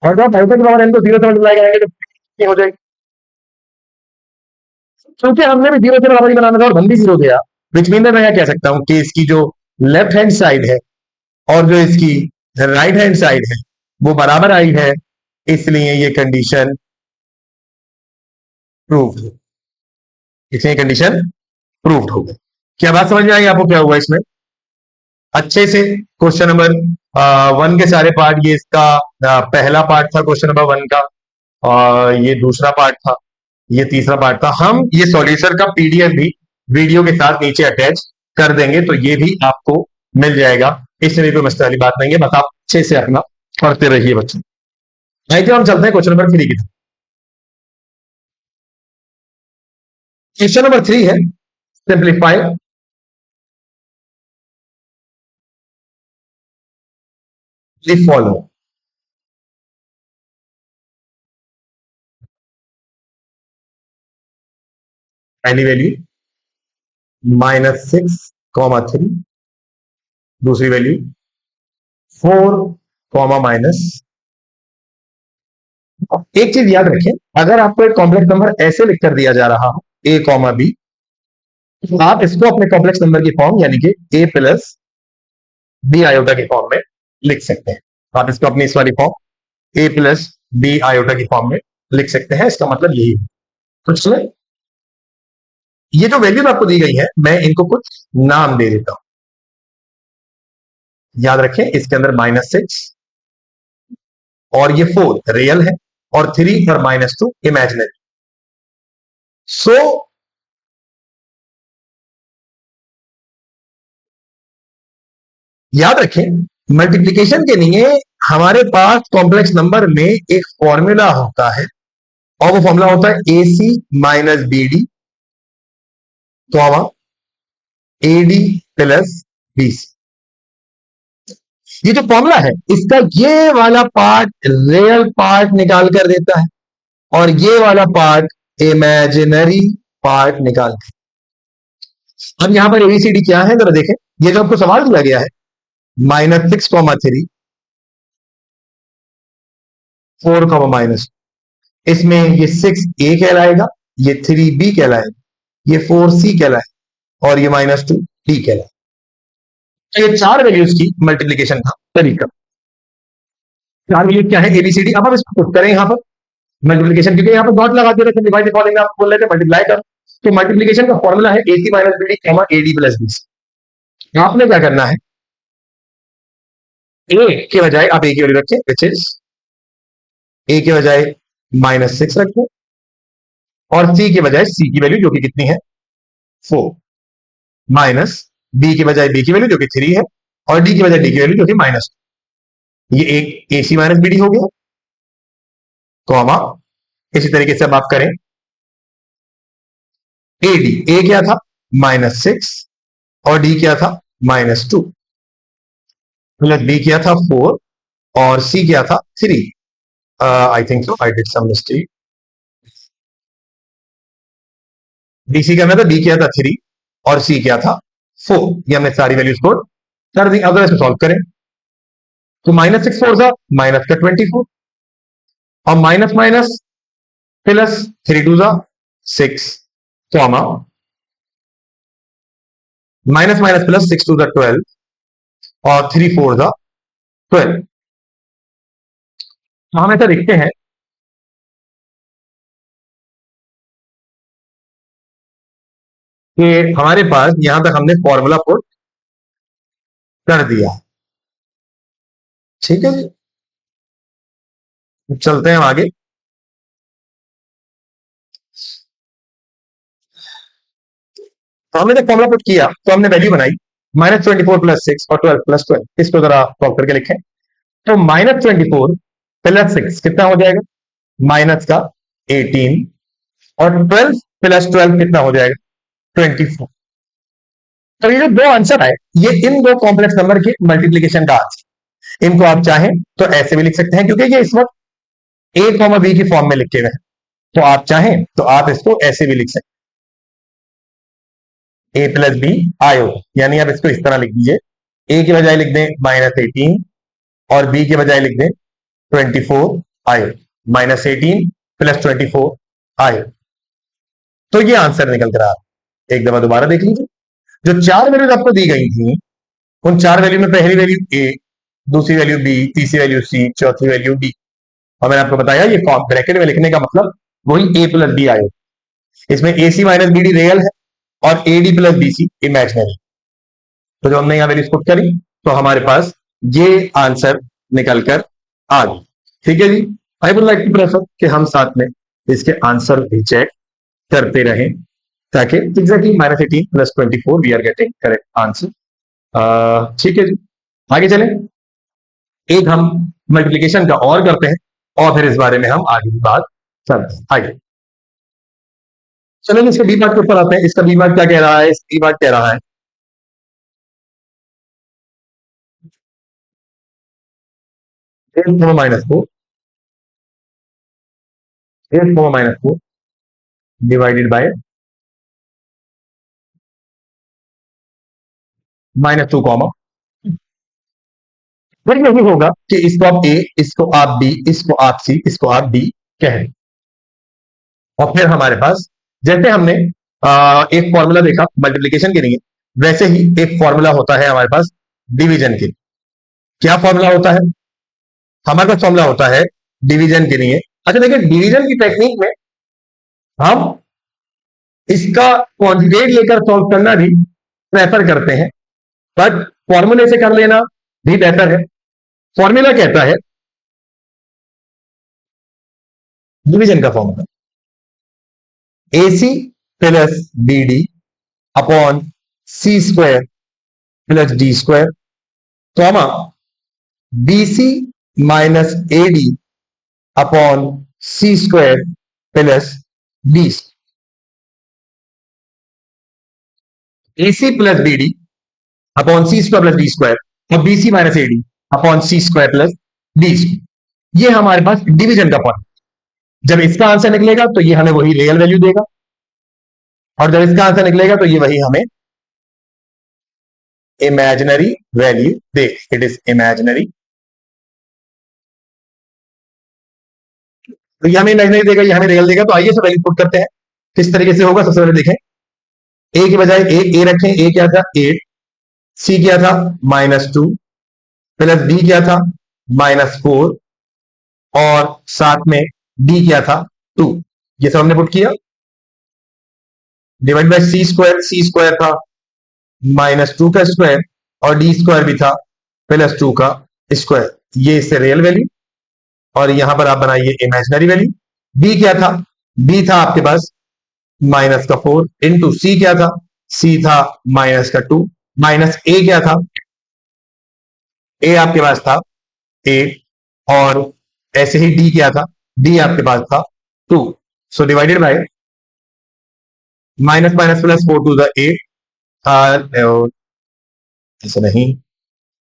और जब आयोटा की पावर n को जीरो से मल्टीप्लाई करेंगे तो ये हो जाएगी। क्योंकि हमने भी जीरो से बराबर ही बनाना था और वन भी जीरो गया, विच मीन मैं क्या कह सकता हूं कि इसकी जो लेफ्ट हैंड साइड है और जो इसकी राइट हैंड साइड है वो बराबर आई है, इसलिए ये कंडीशन प्रूव्ड है, इसलिए कंडीशन प्रूव्ड हो गई। क्या बात समझ में आई आपको क्या हुआ इसमें? अच्छे से क्वेश्चन नंबर वन के सारे पार्ट, ये इसका पहला पार्ट था क्वेश्चन नंबर वन का, और ये दूसरा पार्ट था, ये तीसरा पार्ट था। हम ये सॉल्यूशन का पीडीएफ भी वीडियो के साथ नीचे अटैच कर देंगे, तो ये भी आपको मिल जाएगा। इसमें कोई मसले वाली बात नहीं है, बस आप अच्छे से अपना पढ़ते रहिए बच्चों। नहीं तो हम चलते हैं क्वेश्चन नंबर थ्री की तरफ। क्वेश्चन नंबर थ्री है सिंप्लीफाई द फॉलो। पहली वैल्यू -6, 3, दूसरी वैल्यू 4, माइनस। एक चीज याद रखें, अगर आपको एक कॉम्प्लेक्स नंबर ऐसे लिख कर दिया जा रहा हो a, b, तो आप इसको अपने कॉम्प्लेक्स नंबर की फॉर्म यानी कि a प्लस बी आयोटा की फॉर्म में लिख सकते हैं। तो आप इसको अपनी इस वाली form a plus b iota की फॉर्म में लिख सकते हैं। इसका मतलब यही है। तो चलिए, ये जो वैल्यूज आपको दी गई है मैं इनको कुछ नाम दे देता हूं। याद रखें इसके अंदर -6 और ये 4 रियल है, और 3 और -2 इमेजिनरी। सो याद रखें मल्टीप्लीकेशन के लिए हमारे पास कॉम्प्लेक्स नंबर में एक फॉर्मूला होता है और वो फॉर्मूला होता है a c minus b d comma a d plus b c. ये जो फॉर्मूला है इसका ये वाला पार्ट रियल पार्ट निकाल कर देता है और ये वाला पार्ट इमेजिनरी पार्ट निकाल कर। अब यहां पर एबीसीडी क्या है जरा देखें। ये जो आपको सवाल दिया गया है -6, 3, 4, इसमें ये 6 ए कहलाएगा, ये 3 बी कहलाएगा, ये 4 सी कहलाएगा और ये -2 डी कहलाएगा। तो ये चार वैल्यूज की मल्टीप्लीकेशन का तरीका। चार वैल्यूज क्या है एबीसीडी। अब हम इसको पुट करें यहाँ पर मल्टीप्लीकेशन, क्योंकि यहाँ पर डॉट लगा दिया था डिवाइड कॉलिंग में आपको बोल रहे थे मल्टीप्लाई कर। तो मल्टीप्लीकेशन का फॉर्मूला है a c minus b d comma a d plus b c. आपने क्या करना है, ए के बजाय आप ए की वैल्यू रखें विच इज ए के बजाय -6 रखें और सी के बजाय सी की वैल्यू जो कि कितनी है 4 माइनस बी के बजाय बी की वैल्यू जो कि 3 है और डी की बजाय डी की वैल्यू जो कि -2। ये एक ए सी माइनस बी डी हो गया कॉमा इसी तरीके से अब आप करें ए डी। ए क्या था -6 और डी क्या था -2 प्लस बी क्या था 4 और सी क्या था 3। I think so I did some mistake. BC क्या था, बी क्या था 3 और सी क्या था 4। ये हमने सारी वैल्यूज को कर दी। अगर इसको सॉल्व करें तो -6 4 जा माइनस का 24 और माइनस माइनस प्लस 3 2 जा 6 कॉमा माइनस माइनस प्लस 6 2 जा 12 और 3 4 जा 12। तो हम ऐसा लिखते हैं कि हमारे पास यहां तक हमने फॉर्मूला पुट कर दिया। ठीक है जी, चलते हैं आगे। तो हमने जब फॉर्मूला पुट किया तो हमने वैल्यू बनाई -24 प्लस 6 और 12 प्लस 12। इसको जरा सॉल्व करके लिखें तो -24 प्लस 6 कितना हो जाएगा माइनस का 18 और 12 प्लस 12 कितना हो जाएगा 24। तो ये जो दो आंसर है ये इन दो कॉम्प्लेक्स नंबर के मल्टीप्लीकेशन का आंसर। इनको आप चाहें तो ऐसे भी लिख सकते हैं क्योंकि ये इस वक्त ए कॉमा बी की फॉर्म में लिखे हुए हैं। तो आप चाहें तो आप इसको ऐसे भी लिख सकते हैं ए प्लस बी आयो, यानी आप इसको इस तरह लिख दीजिए ए की बजाय लिख दें -18 और बी के बजाय लिख दें 24 आयो, -18 प्लस 24 आयो। तो ये आंसर निकल कर आ रहा है। एक दफा दोबारा देख लीजिए। जो चार वैल्यूज आपको दी गई थी उन चार वैल्यू में पहली वैल्यू ए, दूसरी वैल्यू बी, तीसरी वैल्यू सी, चौथी वैल्यू डी। और मैंने आपको बताया ये ब्रैकेट में लिखने का मतलब वही ए प्लस बी आयो। इसमें a c minus b d real है और a d plus b c imaginary. तो जो हमने यहाँ वैल्यूज पुट करी तो हमारे पास ये आंसर निकल कर आ गई। ठीक है जी, I would like to prefer कि हम साथ में इसके आंसर भी चेक करते रहें ताकि exactly -18 plus 24 we are getting correct answer. ठीक है जी, आगे चलें। एक हम मल्टीप्लीकेशन का और करते हैं और फिर इस बारे में हम आगे की बात करते हैं। आगे चलो इसके बी पार्ट के ऊपर आते हैं। इसका बी पार्ट क्या कह रहा है, इस बी पार्ट कह रहा है 8 -4 -4 डिवाइडेड बाय -2 कॉमा। फिर यही होगा कि इसको आप ए, इसको आप बी, इसको आप सी, इसको आप डी कहें। और फिर हमारे पास जैसे हमने एक फॉर्मूला देखा मल्टीप्लीकेशन के लिए वैसे ही एक फॉर्मूला होता है हमारे पास डिवीजन के लिए। क्या फॉर्मूला होता है हमारे पास? फॉर्मूला होता है डिवीजन के लिए। अच्छा देखिए, डिवीजन की टेक्निक में हम इसका कॉन्जुगेट लेकर सॉल्व करना भी प्रेफर करते हैं, बट फॉर्मूले से कर लेना भी बेहतर है। फॉर्मूला कहता है डिवीजन का formula a c plus b d upon c square plus d square comma b c minus a d upon c square plus d, a c plus b d upon c square plus d square और b c minus a d upon c square plus d, ये हमारे पास division का point. जब इसका answer निकलेगा तो ये हमें वही रियल वैल्यू देगा, और जब इसका आंसर निकलेगा तो ये वही हमें imaginary value they. It is imaginary, तो ये हमें इमेजिनरी देगा, ये हमें रियल देगा। तो आइए सब वैल्यू पुट करते हैं। किस तरीके से होगा, सबसे पहले देखें। ए की बजाय ए रखें। ए क्या था 8, सी क्या था -2, प्लस बी क्या था -4, और साथ में डी क्या था 2। ये सब हमने पुट किया। डिवाइड बाय सी स्क्वायर था -2 का स्क्वायर, और डी स्क्वायर भी था +2 का स्क्वायर। ये इससे रियल वैल्यू, और यहां पर आप बनाइए इमेजिनरी वैल्यू। बी क्या था, बी था आपके पास -4 इंटू सी क्या था, सी था -2, माइनस ए क्या था, ए आपके पास था 8, और ऐसे ही डी क्या था, डी आपके पास था 2। So divided by minus minus plus 4 to the 8, ऐसे नहीं,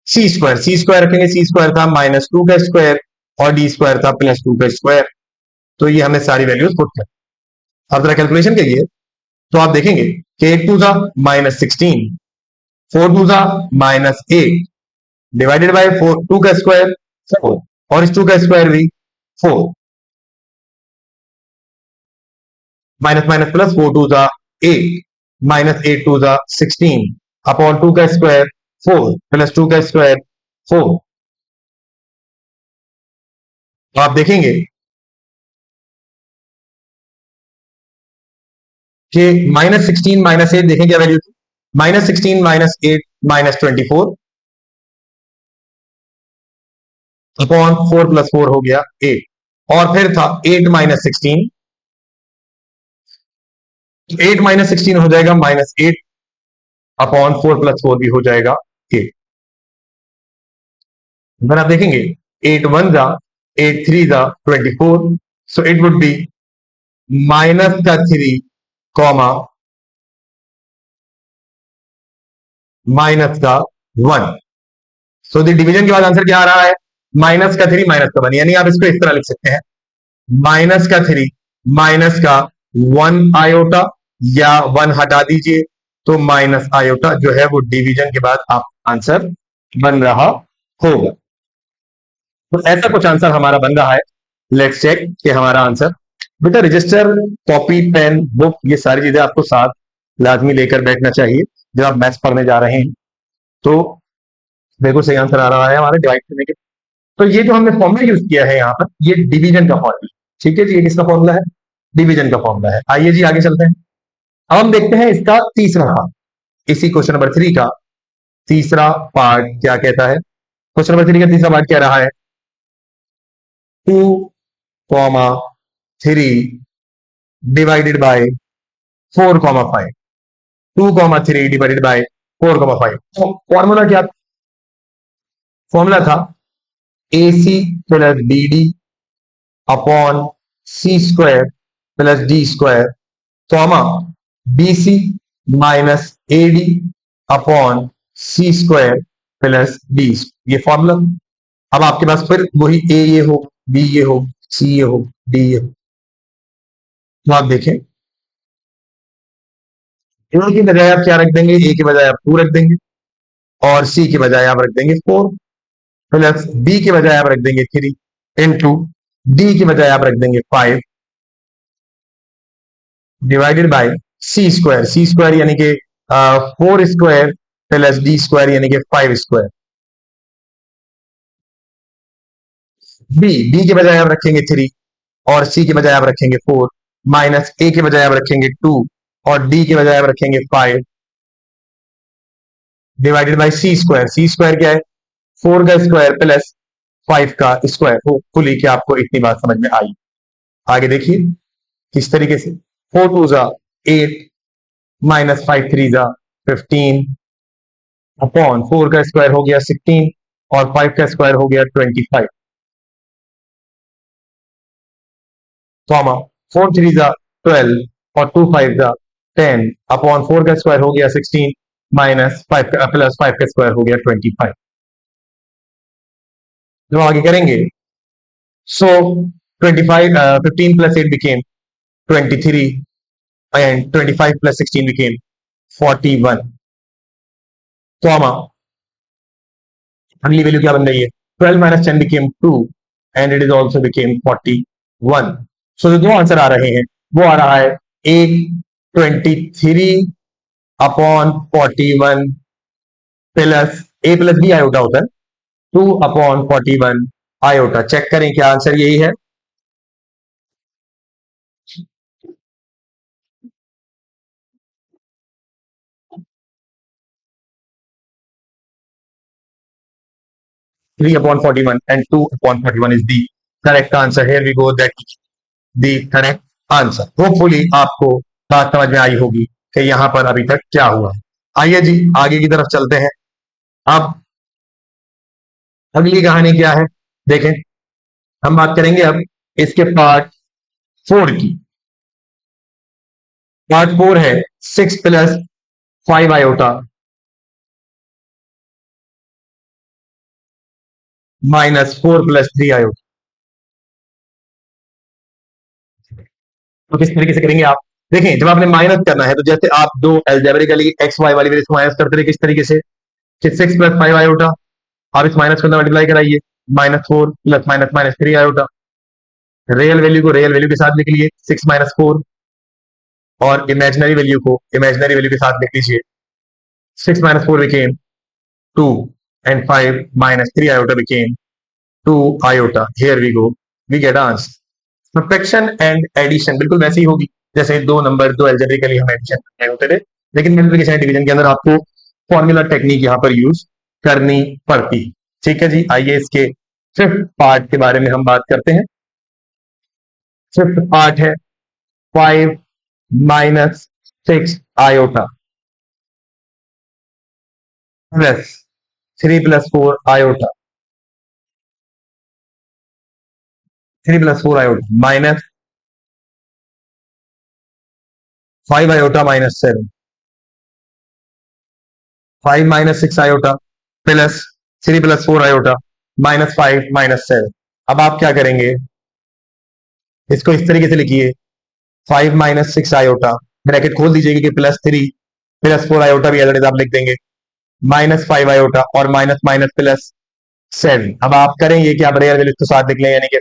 सी स्क्वायर रखेंगे। सी स्क्वायर था -2 का स्क्वायर, और डी स्क्वायर था +2 का स्क्वायर। तो ये हमने सारी वैल्यूज पुट कर। अब जरा कैलकुलेशन करिए, तो आप देखेंगे कि 8 टू था -16, 4 टू था -8, डिवाइडेड बाय 2 का स्क्वायर 4, और इस 2 का स्क्वायर भी 4, माइनस माइनस प्लस 4 टू था 8, -8 टू था 16 अपॉन 2 का स्क्वायर 4 प्लस 2 का स्क्वायर 4। तो आप देखेंगे कि -16 -8 देखें क्या वैल्यू थी, -16 -8 -24 अपॉन 4 + 4 हो गया 8, और फिर था 8 -16, 8 -16 हो जाएगा -8 अपॉन 4 + 4 भी हो जाएगा 8। अगर आप देखेंगे 8 1 जा 8 3 जा 24, so it would be -3 comma -1। So the division के बाद आंसर क्या आ रहा है, -3 -1, यानी आप इसको इस तरह लिख सकते हैं, -3 -1 आयोटा, या 1 हटा दीजिए तो माइनस आयोटा जो है वो डिवीजन के बाद आप आंसर बन रहा होगा। तो ऐसा कुछ आंसर हमारा बन रहा है। लेट्स चेक कि हमारा आंसर। बेटा रजिस्टर, कॉपी, पेन, बुक, ये सारी चीजें आपको साथ लाजमी लेकर बैठना चाहिए जब आप मैथ्स पढ़ने जा रहे हैं। तो देखो सही आंसर आ रहा है हमारे डिवाइड करने के। तो ये जो हमने फॉर्मूला यूज किया है यहाँ पर, ये डिवीजन का फॉर्मूला, ठीक है जी, ये किसका फॉर्मूला है, डिवीजन का फॉर्मूला है। आइए जी आगे चलते हैं। अब हम देखते हैं इसका तीसरा पार्ट, इसी क्वेश्चन नंबर 3 का तीसरा पार्ट क्या कहता है। क्वेश्चन नंबर 3 का तीसरा पार्ट क्या रहा है, 2,3 डिवाइडेड बाय 4,5, 2,3 डिवाइडेड बाय 4,5। तो फॉर्मूला क्या, फॉर्मूला था a c plus b d upon c square plus d square, comma b c minus a d upon c square plus d. ये formula. अब आपके पास फिर वही ए ये हो, बी ये हो, सी ये हो, डी ये हो। तो आप देखें, ए की बजाय आप क्या रख देंगे, ए की बजाय आप 2 रख देंगे, और सी की बजाय आप रख देंगे 4, प्लस बी की बजाय आप रख देंगे 3 इंटू डी की बजाय आप रख देंगे 5, डिवाइडेड बाय सी स्क्वायर यानी कि 4 स्क्वायर प्लस डी स्क्वायर यानी कि 5 स्क्वायर। बी के बजाय आप रखेंगे 3, और सी के बजाय आप रखेंगे 4, माइनस ए के बजाय आप रखेंगे 2, और डी के बजाय आप रखेंगे 5, डिवाइडेड बाय सी स्क्वायर क्या है, 4 का स्क्वायर प्लस 5 का स्क्वायर। होपफुली कि आपको इतनी बात समझ में आई। आगे देखिए किस तरीके से, 4 2 जा 8 माइनस 5 3 जा 15 अपॉन 4 का स्क्वायर हो गया 16 और 5 का स्क्वायर हो गया 25, तो हम 4 3 जा 12 और 2 5 जा 10 अपॉन 4 का स्क्वायर हो गया 16 माइनस 5 प्लस 5 का स्क्वायर हो गया 25। जब आगे करेंगे, सो 25 15 plus 8 became 23 and 25 plus 16 became 41। तो हम अगली वैल्यू क्या बन रही है, 12 minus 10 became 2 and it is also became 41। सो जो दो आंसर आ रहे हैं वो आ रहा है एक 23 अपॉन 41 प्लस ए प्लस बी आयोटा होता है 2 अपॉन 41 आयोटा। चेक करें क्या आंसर यही है। 3 upon 41 and 2 upon 41 is the correct answer. Here we go, that the correct answer. Hopefully आपको बात समझ में आई होगी कि यहां पर अभी तक क्या हुआ। आइए जी आगे की तरफ चलते हैं। अब अगली कहानी क्या है देखें। हम बात करेंगे अब इसके पार्ट 4 की। पार्ट 4 है 6 plus 5 iota minus 4 plus 3 iota. तो किस तरीके से करेंगे आप देखें। जब आपने माइनस करना है तो जैसे आप दो एल्जेब्रिकली एक्स वाई वाली वैल्यूज को माइनस करते रहे किस तरीके से कि 6 प्लस 5 आयोटा आप इस माइनस को मल्टीप्लाई कराइए -4 plus minus minus 3 iota. Real value को रियल वैल्यू के साथ लिख लिए 6 माइनस 4 और इमेजिनरी वैल्यू को इमेजिनरी वैल्यू के साथ लिख लीजिए 6 minus 4 became 2 and 5 minus 3 iota became 2 iota। Here we go, we get answer। Subtraction and addition बिल्कुल वैसे ही होगी जैसे दो नंबर दो एल्जेब्रिकली हम एडिशन करते होते थे, लेकिन मल्टीप्लिकेशन एंड डिवीजन के अंदर आपको फॉर्मूला टेक्निक यहां पर यूज करनी पड़ती। ठीक है जी, आइए इसके फिफ्थ पार्ट के बारे में हम बात करते हैं। फिफ्थ पार्ट है 5 minus 6 iota plus 3 plus 4 iota 3 plus 4 iota minus 5 iota minus 7 5 minus 6 iota plus 3 plus 4 iota minus 5 minus 7। अब आप क्या करेंगे, इसको इस तरीके से लिखिए 5 माइनस 6 आयोटा ब्रैकेट खोल दीजिएगा कि प्लस 3 प्लस 4 आयोटा भी एज आप लिख देंगे माइनस 5 आयोटा और माइनस माइनस प्लस 7। अब आप करेंगे कि आप रियल वैल्यूज को साथ लिख लें यानी कि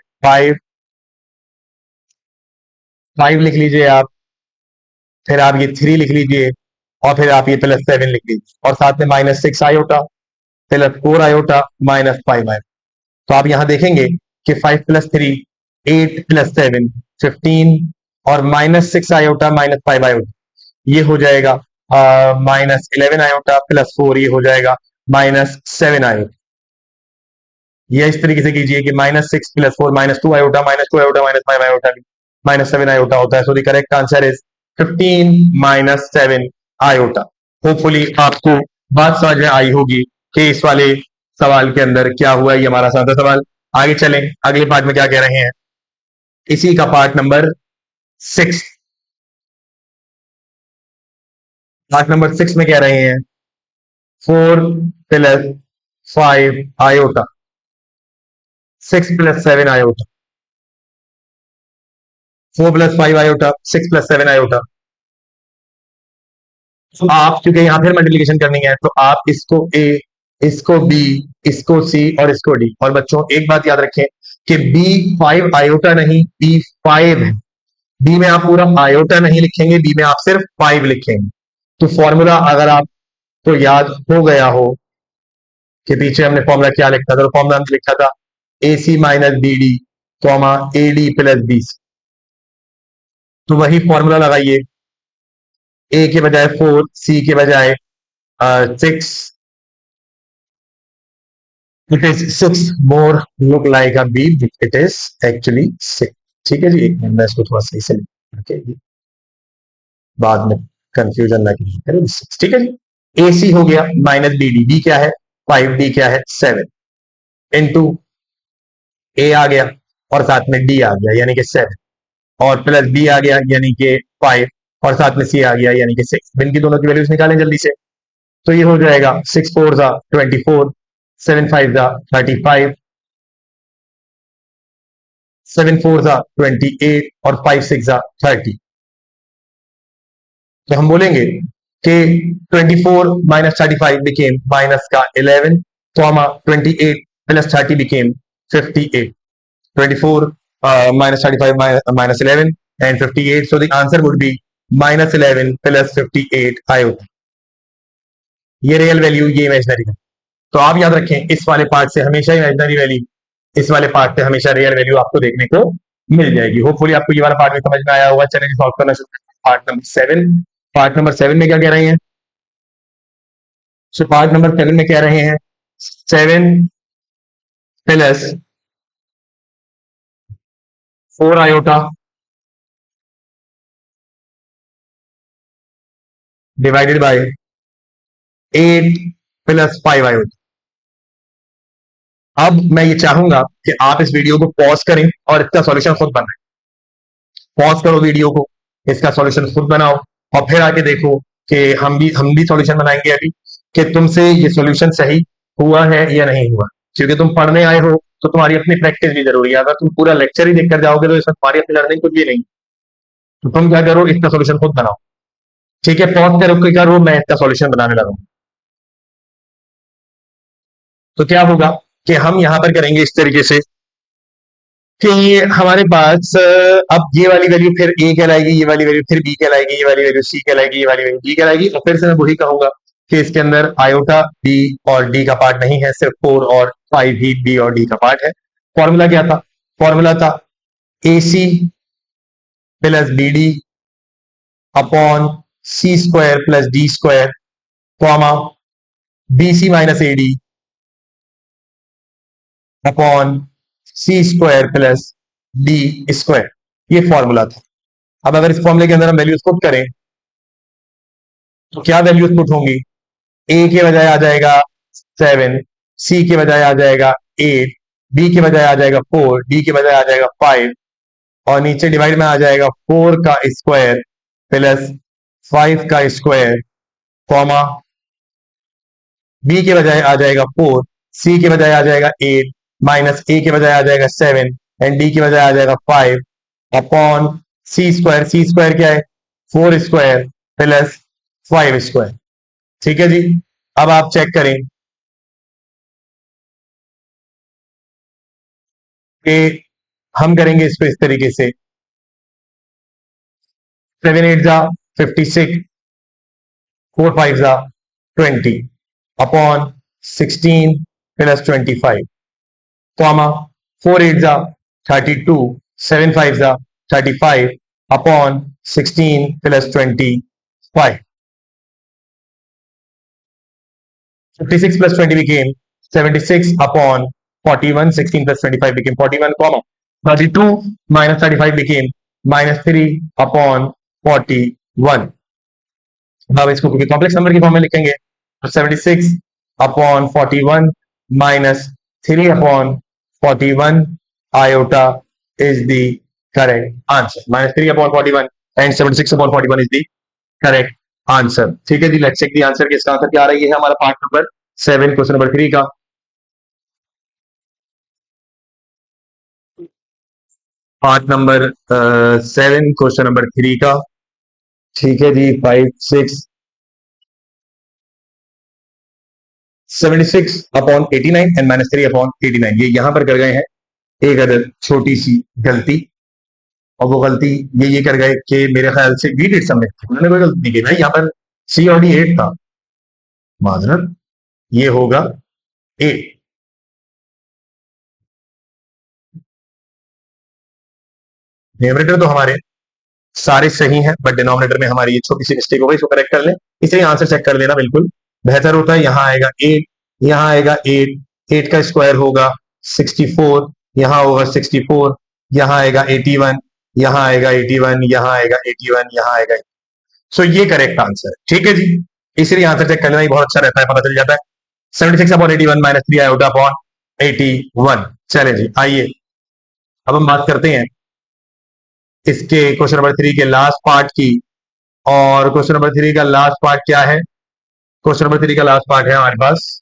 5 लिख लीजिए आप, फिर आप ये 3 लिख लीजिए और फिर आप ये प्लस 7 लिख लीजिए और साथ में minus 6 iota plus 4 iota minus 5 iota. तो आप यहां देखेंगे कि 5 प्लस 3 8 प्लस 7 15 और माइनस 6 आयोटा माइनस 5 आयोटा ये हो जाएगा माइनस 11 आयोटा प्लस 4 ये हो जाएगा माइनस 7 आयोटा। ये इस तरीके से कीजिए कि -6 प्लस 4 -2 आयोटा -2 आयोटा -5 आयोटा भी -7 आयोटा होता है। So the correct answer is 15 -7 iota. Hopefully आपको बात समझ में आई होगी कि इस वाले सवाल के अंदर क्या हुआ। ये हमारा सादा सवाल। आगे चलें, अगले पार्ट में क्या कह रहे हैं, इसी का पार्ट नंबर 6। पार्ट नंबर 6 में कह रहे हैं 4 plus 5 iota 6 plus 7 iota 4 plus 5 iota 6 plus 7 iota. तो आप क्योंकि यहां फिर मल्टीप्लिकेशन करनी है तो आप इसको ए इसको बी इसको सी और इसको डी। और बच्चों एक बात याद रखें कि बी 5 आयोटा नहीं बी 5 है। बी में आप पूरा आयोटा नहीं लिखेंगे, बी में आप सिर्फ 5 लिखेंगे। तो फॉर्मूला अगर आपको याद हो गया हो कि पीछे हमने फॉर्मूला क्या लिखा था, तो फॉर्मूला हमने लिखा था a c minus b d comma a d plus b c. तो वही फॉर्मूला लगाइए, ए के बजाय 4 सी के बजाय 6 it is 6 more look like a B it is actually 6। ठीक है जी, एक मिनट मैं इसको थोड़ा सही से लिख बाद में कंफ्यूजन ना कीजिए। ठीक है जी, ए सी हो गया माइनस बी डी, बी क्या है 5 डी क्या है 7। इंटू ए आ गया और साथ में डी आ गया यानी कि 7, और प्लस बी आ गया यानी कि 5, और साथ में सी आ गया यानी कि 6। इनकी दोनों की वैल्यूज निकालें जल्दी से। तो ये हो जाएगा 6 4 जा 24, 7 5 जा 35, 7 4 जा 28 और 5 6 जा 30। तो हम बोलेंगे कि 24 माइनस 35 बिकेम माइनस का 11, comma 28 plus 30 became 58। 24 minus 35 minus 11 and 58, so the answer would be minus 11 plus 58 iota। ये रियल वैल्यू, ये इमेजिनरी वैल्यू। तो आप याद रखें इस वाले पार्ट से हमेशा इमेजिनरी वैल्यू, इस वाले पार्ट से हमेशा रियल वैल्यू आपको देखने को मिल जाएगी। होपफुली आपको ये वाला पार्ट भी समझ में आया होगा। चलिए सॉल्व करना शुरू करते हैं। Part number 7। पार्ट नंबर 7 में क्या कह रहे हैं? पार्ट नंबर 7 में कह रहे हैं 7 plus 4 iota divided by 8 plus 5 iota. अब मैं ये चाहूंगा कि आप इस वीडियो को पॉज करें और इसका सॉल्यूशन खुद बनाएं। पॉज करो वीडियो को, इसका सॉल्यूशन खुद बनाओ और फिर आके देखो कि हम भी सॉल्यूशन बनाएंगे अभी कि तुमसे ये सॉल्यूशन सही हुआ है या नहीं हुआ। क्योंकि तुम पढ़ने आए हो तो तुम्हारी अपनी प्रैक्टिस भी जरूरी है। अगर तुम पूरा लेक्चर ही देखकर जाओगे तो इसमें तुम्हारी अपनी लर्निंग कुछ भी नहीं। तो तुम क्या करो, इसका सॉल्यूशन खुद बनाओ। ठीक है, पॉज करो, क्या करो, मैं इसका सॉल्यूशन बनाने लगा। तो क्या होगा कि हम यहां पर करेंगे इस तरीके से कि हमारे पास अब ये वाली वैल्यू फिर ए कहलाएगी, ये वाली वैल्यू फिर बी कहलाएगी, ये वाली वैल्यू सी कहलाएगी, ये वाली वैल्यू डी कहलाएगी। और फिर से मैं वही कहूंगा कि इसके अंदर आयोटा बी और डी का पार्ट नहीं है, सिर्फ 4 और 5 ही बी और डी का पार्ट है। फॉर्मूला क्या था? फॉर्मूला था a c plus b d upon c square plus d square, comma b c minus a d upon c square plus d square. ये फॉर्मूला था। अब अगर इस फॉर्मूले के अंदर हम वैल्यूज पुट करें तो क्या वैल्यूज पुट होंगी? ए के बजाय आ जाएगा 7, सी के बजाय आ जाएगा 8, बी के बजाय आ जाएगा 4, डी के बजाय आ जाएगा 5, और नीचे डिवाइड में आ जाएगा 4 का स्क्वायर प्लस 5 का स्क्वायर, कॉमा बी के बजाय आ जाएगा 4, सी के बजाय आ जाएगा 8, माइनस ए के बजाय आ जाएगा 7 एंड डी के बजाय आ जाएगा 5 अपॉन सी स्क्वायर। सी स्क्वायर क्या है? 4 स्क्वायर प्लस 5 स्क्वायर। ठीक है जी। अब आप चेक करें कि हम करेंगे इसको इस तरीके से 7 8 जा 56, 4 5 जा 20 अपॉन 16 प्लस 25, कॉमा 4 8 जा 32, 7 5 जा 35 upon 16 plus 25। 56 plus 20 became 76 upon 41, 16 plus 25 became 41, comma 32 minus 35 became minus 3 upon 41। अब इसको क्योंकि कॉम्प्लेक्स नंबर की फॉर्म में लिखेंगे तो 76 upon 41 minus 3 upon 41 iota is the correct answer. Minus 3 upon 41 and 76 upon 41 is the correct answer. ठीक है जी, let's check the answer. इसका आंसर क्या आ रही है हमारा पार्ट नंबर 7 क्वेश्चन नंबर 3 का। पार्ट नंबर 7 क्वेश्चन नंबर 3 का। ठीक है जी, 5 6 76 अपॉन 89 एंड माइनस 3 अपॉन 89, ये यहां पर कर गए हैं एक अदद छोटी सी गलती। और वो गलती ये कर गए कि मेरे ख्याल से बी डिड सबमिट, उन्होंने कोई गलती नहीं की भाई, यहाँ पर सी और डी 8 था, माजरत ये होगा ए। न्यूमरेटर तो हमारे सारे सही हैं बट डिनोमिनेटर में हमारी ये छोटी सी मिस्टेक हो गई, इसको करेक्ट कर लें। इसलिए आंसर चेक कर लेना बिल्कुल बेहतर होता है। यहाँ आएगा 8, यहाँ आएगा 8, 8 का स्क्वायर होगा 64, यहाँ होगा 64, यहाँ आएगा 81, यहाँ आएगा 81, यहाँ आएगा 81, यहाँ आएगा 81। सो ये करेक्ट आंसर है। ठीक है जी, इसलिए आंसर चेक करना ही बहुत अच्छा रहता है, पता चल जाता है। 76 अपॉन 81 माइनस 3 आयोटा अपॉन 81। चले जी, आइए अब हम बात करते हैं इसके क्वेश्चन नंबर 3 के लास्ट पार्ट की। और क्वेश्चन नंबर 3 का लास्ट पार्ट क्या है? क्वेश्चन नंबर 3 का लास्ट पार्ट है हमारे पास,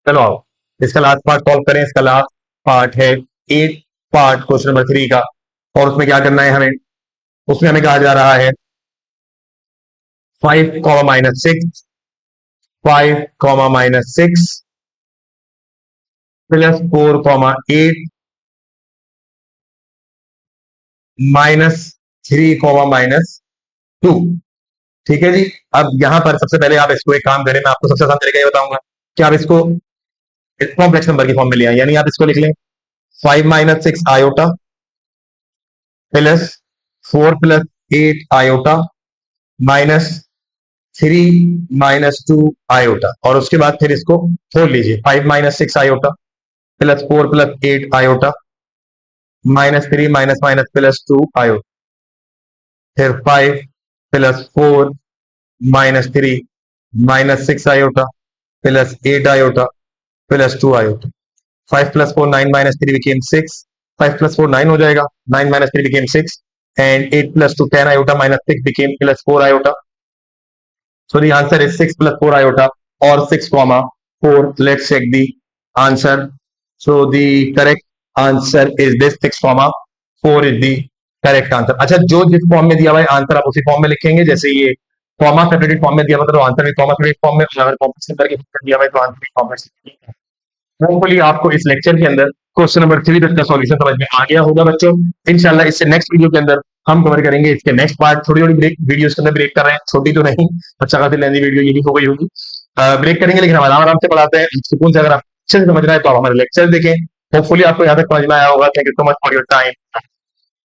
चलो आओ इसका लास्ट पार्ट सॉल्व करें। इसका लास्ट पार्ट है 8 पार्ट क्वेश्चन नंबर 3 का। और उसमें क्या करना है हमें? उसमें हमें कहा जा रहा है 5 comma minus 6, 5 comma minus 6 plus 4 comma 8 minus 3 comma minus 2। ठीक है जी। अब यहां पर सबसे पहले आप इसको एक काम करें, मैं आपको सबसे आसान तरीका ये बताऊंगा कि आप इसको कॉम्प्लेक्स नंबर की फॉर्म में ले आए, यानी आप इसको लिख लें 5 minus 6 iota plus 4 plus 8 iota minus 3 minus 2 iota. और उसके बाद फिर इसको खोल लीजिए, 5 minus 6 iota plus 4 plus 8 iota minus 3 minus minus plus 2 iota, फिर 5 plus 4 minus 3 minus 6 iota plus 8 iota plus 2 iota. 5 plus 4 9 minus 3 became 6। 5 plus 4 9 हो जाएगा, 9 minus 3 became 6 and 8 plus 2 10 iota minus 6 became plus 4 iota. So the answer is 6 plus 4 iota or 6 comma 4. Let's check the answer. So the correct answer is this 6 comma 4 is the correct answer. अच्छा, जो जिस form में दिया हुआ है answer आप उसी form में लिखेंगे। जैसे ये कॉमा सेपरेटेड फॉर्म में दिया हुआ था तो आंसर भी कॉमा सेपरेटेड फॉर्म में, अगर कॉम्प्लेक्स नंबर के फॉर्म में दिया हुआ है तो आंसर भी कॉम्प्लेक्स। होपफुली आपको इस लेक्चर के अंदर क्वेश्चन नंबर 3 तक का सॉल्यूशन समझ में आ गया होगा बच्चों। इंशाल्लाह इससे नेक्स्ट वीडियो के अंदर हम कवर करेंगे इसके नेक्स्ट पार्ट। थोड़ी थोड़ी ब्रेक वीडियोस के अंदर ब्रेक कर रहे हैं, छोटी तो नहीं, अच्छा खासी लेंदी वीडियो ये भी हो गई होगी। ब्रेक करेंगे लेकिन हम आराम आराम से पढ़ाते हैं सुकून से। अगर आप अच्छे से समझ रहे हैं तो आप हमारे लेक्चर देखें। होपफुली आपको यहाँ तक समझ में आया होगा। Thank you so much for your time.